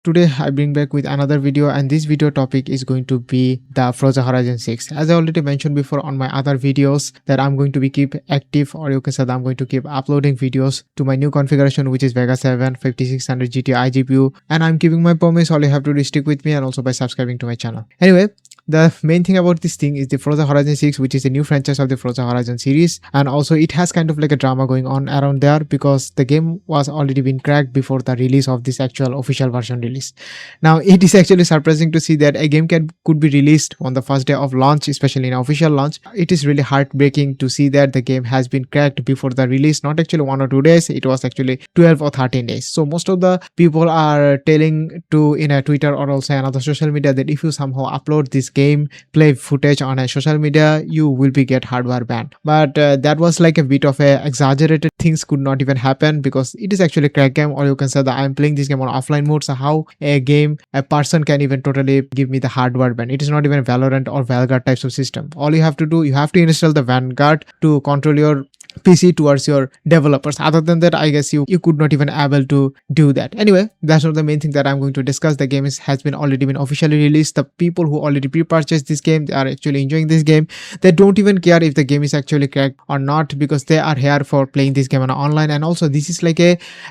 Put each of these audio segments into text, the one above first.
Today I bring back with another video, and this video topic is going to be the Forza Horizon 6. As I already mentioned before on my other videos that I'm going to be keep active, or you can say that I'm going to keep uploading videos to my new configuration, which is Vega 7 5600 GTI GPU, and I'm keeping my promise. All you have to do is stick with me and also by subscribing to my channel. Anyway, the main thing about this thing is the Forza Horizon 6, which is a new franchise of the Forza Horizon series, and also it has kind of like a drama going on around there because the game was already been cracked before the release of this actual official version release. Now it is actually surprising to see that a game could be released on the first day of launch, especially in official launch. It is really heartbreaking to see that the game has been cracked before the release, not actually 1 or 2 days, it was actually 12 or 13 days. So most of the people are telling to in a Twitter or also another social media that if you somehow upload this gameplay footage on a social media, you will be get hardware banned. But that was like a bit of a exaggerated. Things could not even happen because it is actually a crack game, or you can say that I'm playing this game on offline mode. So how a person can even totally give me the hardware ban? It is not even Valorant or Vanguard types of system. All you have to do, you have to install the Vanguard to control your PC towards your developers. Other than that, I guess you could not even able to do that. Anyway, that's not the main thing that I'm going to discuss. The game has been already been officially released. The people who already pre-purchased this game, they are actually enjoying this game. They don't even care if the game is actually cracked or not, because they are here for playing this game on online. And also this is like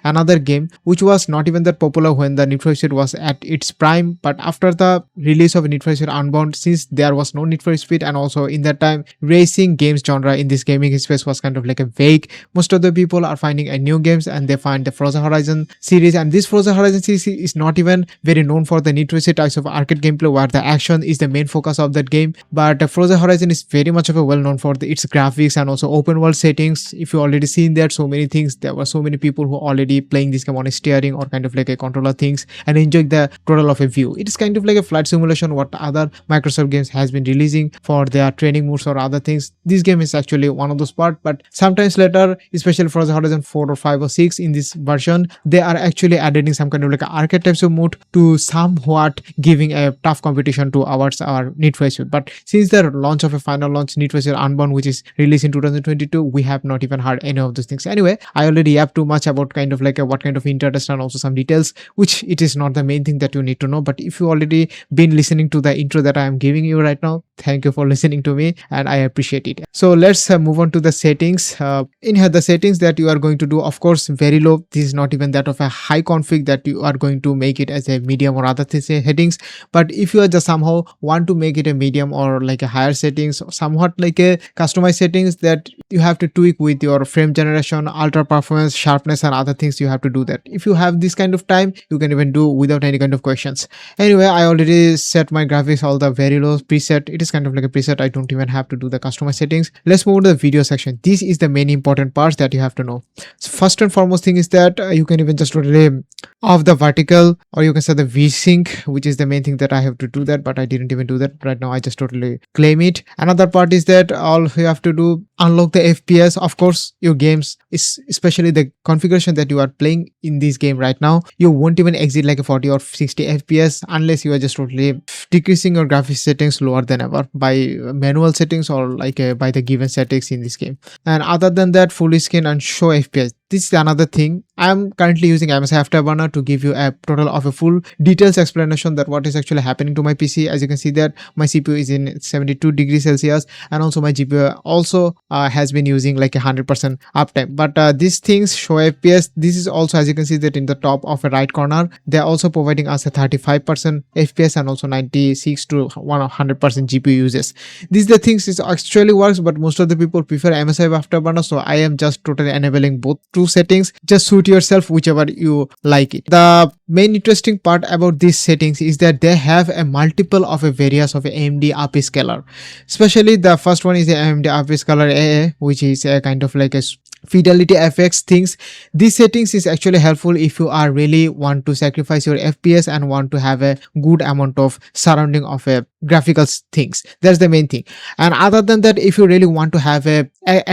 another game which was not even that popular when the Need for Speed was at its prime, but after the release of Need for Speed Unbound, since there was no Need for Speed, and also in that time racing games genre in this gaming space was kind of like a vague. Most of the people are finding a new games and they find the Forza Horizon series, and this Forza Horizon series is not even very known for the Need for Speed types of arcade gameplay where the action is the main focus of that game. But Forza Horizon is very much of a well known for its graphics and also open world settings. If you already seen that, so many things, there were so many people who already playing this game on a steering or kind of like a controller things and enjoying the total of a view. It is kind of like a flight simulation what other Microsoft games has been releasing for their training modes or other things. This game is actually one of those parts, but sometimes later, especially for the Horizon 4 or 5 or 6 in this version, they are actually adding some kind of like arcade types of mode to somewhat giving a tough competition to our Need for Speed. But since the launch of a final launch Need for Speed Unbound, which is released in 2022, we have not even heard any of those things. Anyway, I already have too much about kind of like what kind of interest and also some details, which it is not the main thing that you need to know. But if you already been listening to the intro that I am giving you right now, thank you for listening to me and I appreciate it. So let's move on to the settings. In here, the settings that you are going to do, of course, very low. This is not even that of a high config that you are going to make it as a medium or other settings. But if you are just somehow want to make it a medium or like a higher settings, somewhat like a customized settings that you have to tweak with your frame generation, ultra performance, sharpness and other things, you have to do that. If you have this kind of time, you can even do without any kind of questions. Anyway, I already set my graphics all the very low preset. It is kind of like a preset. I don't even have to do the customized settings. Let's move to the video section. This is the main important parts that you have to know. So first and foremost thing is that you can even just totally off the vertical, or you can set the V-Sync, which is the main thing that I have to do that, but I didn't even do that right now. I just totally claim it. Another part is that all you have to do, unlock the FPS. Of course, your games is especially the configuration that you are playing in this game right now, you won't even exit like a 40 or 60 FPS unless you are just totally decreasing your graphics settings lower than ever by manual settings or like by the given settings in this game. And other than that, full screen and show FPS. This is another thing. I am currently using MSI Afterburner to give you a total of a full details explanation that what is actually happening to my PC. As you can see that my CPU is in 72 degrees Celsius and also my GPU also has been using like 100% uptime. But these things show FPS. This is also, as you can see that in the top of a right corner, they are also providing us a 35% FPS and also 96 to 100% GPU uses. These are the things it actually works, but most of the people prefer MSI Afterburner, so I am just totally enabling both two settings. Just suit yourself whichever you like it. The main interesting part about these settings is that they have a multiple of a various of a AMD upscaler. Especially the first one is the AMD upscaler AA, which is a kind of like a fidelity effects things. These settings is actually helpful if you are really want to sacrifice your FPS and want to have a good amount of surrounding of a graphical things. That's the main thing. And other than that, if you really want to have a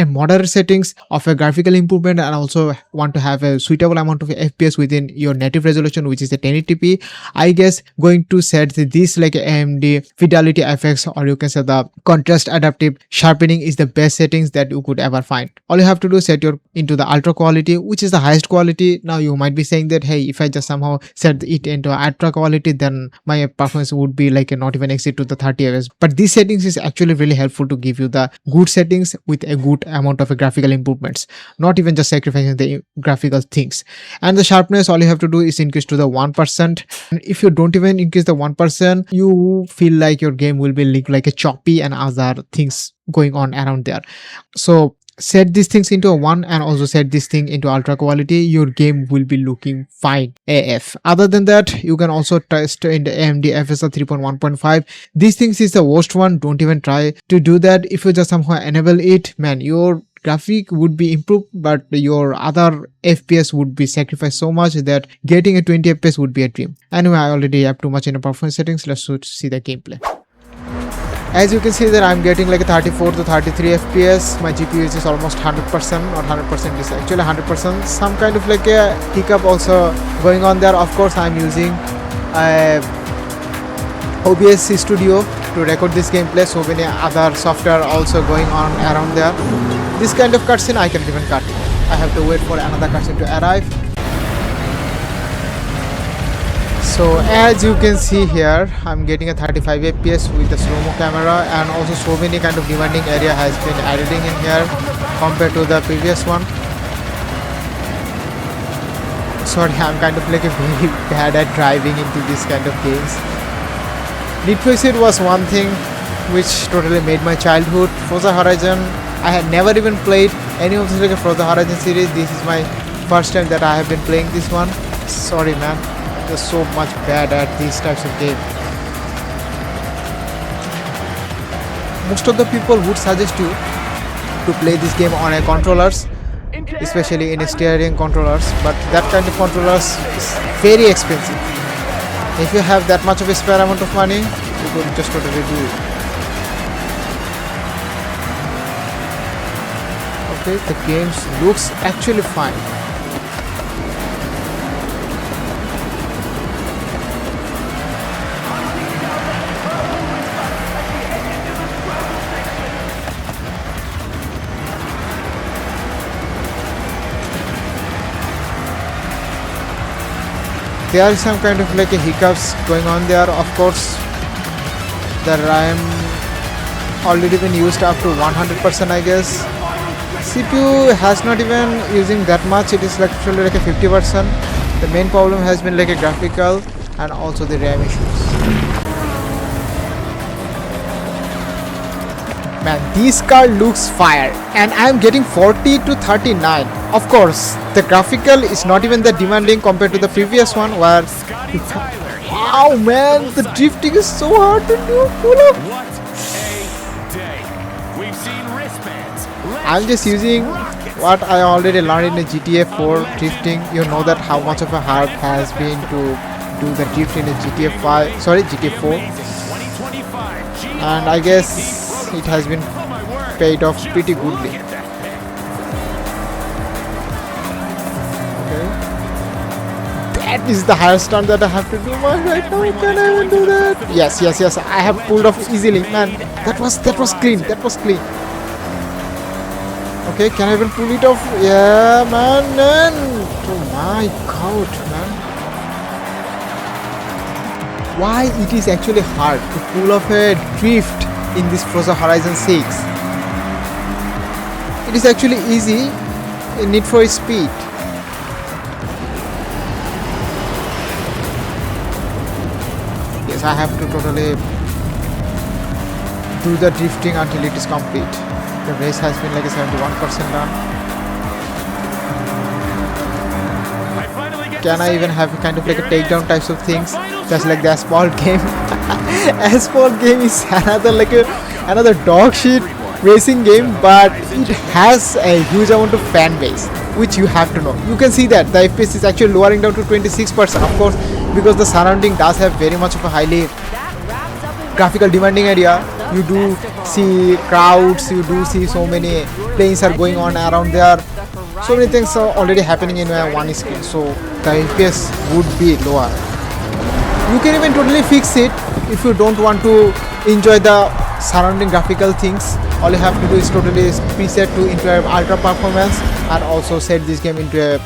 moderate settings of a graphical improvement and also want to have a suitable amount of FPS within your native resolution, which is a 1080p, I guess going to set this like AMD fidelity effects, or you can say the contrast adaptive sharpening, is the best settings that you could ever find. All you have to do is set your into the ultra quality, which is the highest quality. Now you might be saying that, hey, if I just somehow set it into ultra quality, then my performance would be like not even exceed to the 30 fps. But these settings is actually really helpful to give you the good settings with a good amount of graphical improvements, not even just sacrificing the graphical things. And the sharpness, all you have to do is increase to the 1%. And if you don't even increase the 1%, you feel like your game will be like a choppy and other things going on around there. So set these things into a 1 and also set this thing into ultra quality. Your game will be looking fine AF. Other than that, you can also test in the AMD FSR 3.1.5. These things is the worst one. Don't even try to do that. If you just somehow enable it, man, your graphic would be improved, but your other FPS would be sacrificed so much that getting a 20 FPS would be a dream. Anyway, I already have too much in the performance settings. Let's see the gameplay. As you can see that I'm getting like a 34 to 33 FPS. My GPU is almost 100%, or 100% is actually 100%. Some kind of like a hiccup also going on there. Of course, I'm using OBS Studio to record this gameplay. So many other software also going on around there. This kind of cutscene I can even cut it. I have to wait for another cutscene to arrive. So as you can see here, I'm getting a 35 fps with the slow-mo camera, and also so many kind of demanding area has been added in here compared to the previous one. Sorry, I'm kind of like a very bad at driving into this kind of games. Need for Speed was one thing which totally made my childhood. Forza Horizon, I had never even played any of this like a Forza Horizon series. This is my first time that I have been playing this one. Sorry man, so much bad at these types of games. Most of the people would suggest you to play this game on a controllers, especially in a steering controllers, but that kind of controllers is very expensive. If you have that much of a spare amount of money, you could just totally do it. Okay, the game looks actually fine. There are some kind of like a hiccups going on there. Of course, the RAM already been used up to 100%, I guess. CPU has not even using that much. It is like actually like a 50%. The main problem has been like a graphical and also the RAM issues. Man, this car looks fire, and I am getting 40 to 39. Of course, the graphical is not even that demanding compared to the previous one where wow man, the drifting is so hard to do. Pull up. I'm just using what I already learned in the GTA 4 drifting. You know that how much of a hard has been to do the drift in the GTA 5, sorry, GTA 4, and I guess it has been paid off pretty goodly. Okay, that is the highest stunt that I have to do right now. Can I even do that? Yes, I have pulled off easily, man. That was clean. Okay, can I even pull it off? Yeah, man. Oh my god, man. Why it is actually hard to pull off a drift in this Forza Horizon 6? It is actually easy in Need for Speed. Yes, I have to totally do the drifting until it is complete. The race has been like a 71% done. Can I even have kind of like a takedown types of things? Just like the Asphalt game. Asphalt game is another dog shit racing game, but it has a huge amount of fan base, which you have to know. You can see that the FPS is actually lowering down to 26%, of course, because the surrounding does have very much of a highly graphical demanding area, you do see crowds, you do see so many planes are going on around there. So many things are already happening in one screen, so the FPS would be lower. You can even totally fix it if you don't want to enjoy the surrounding graphical things. All you have to do is totally preset to into a ultra performance and also set this game into a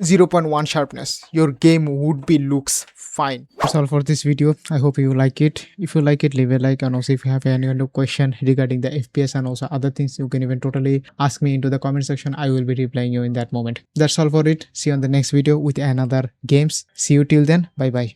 0.1 sharpness. Your game would be looks fine. That's all for this video. I hope you like it. If you like it, leave a like, and also if you have any other question regarding the FPS and also other things, you can even totally ask me into the comment section. I will be replying you in that moment. That's all for it. See you on the next video with another games. See you till then. Bye bye.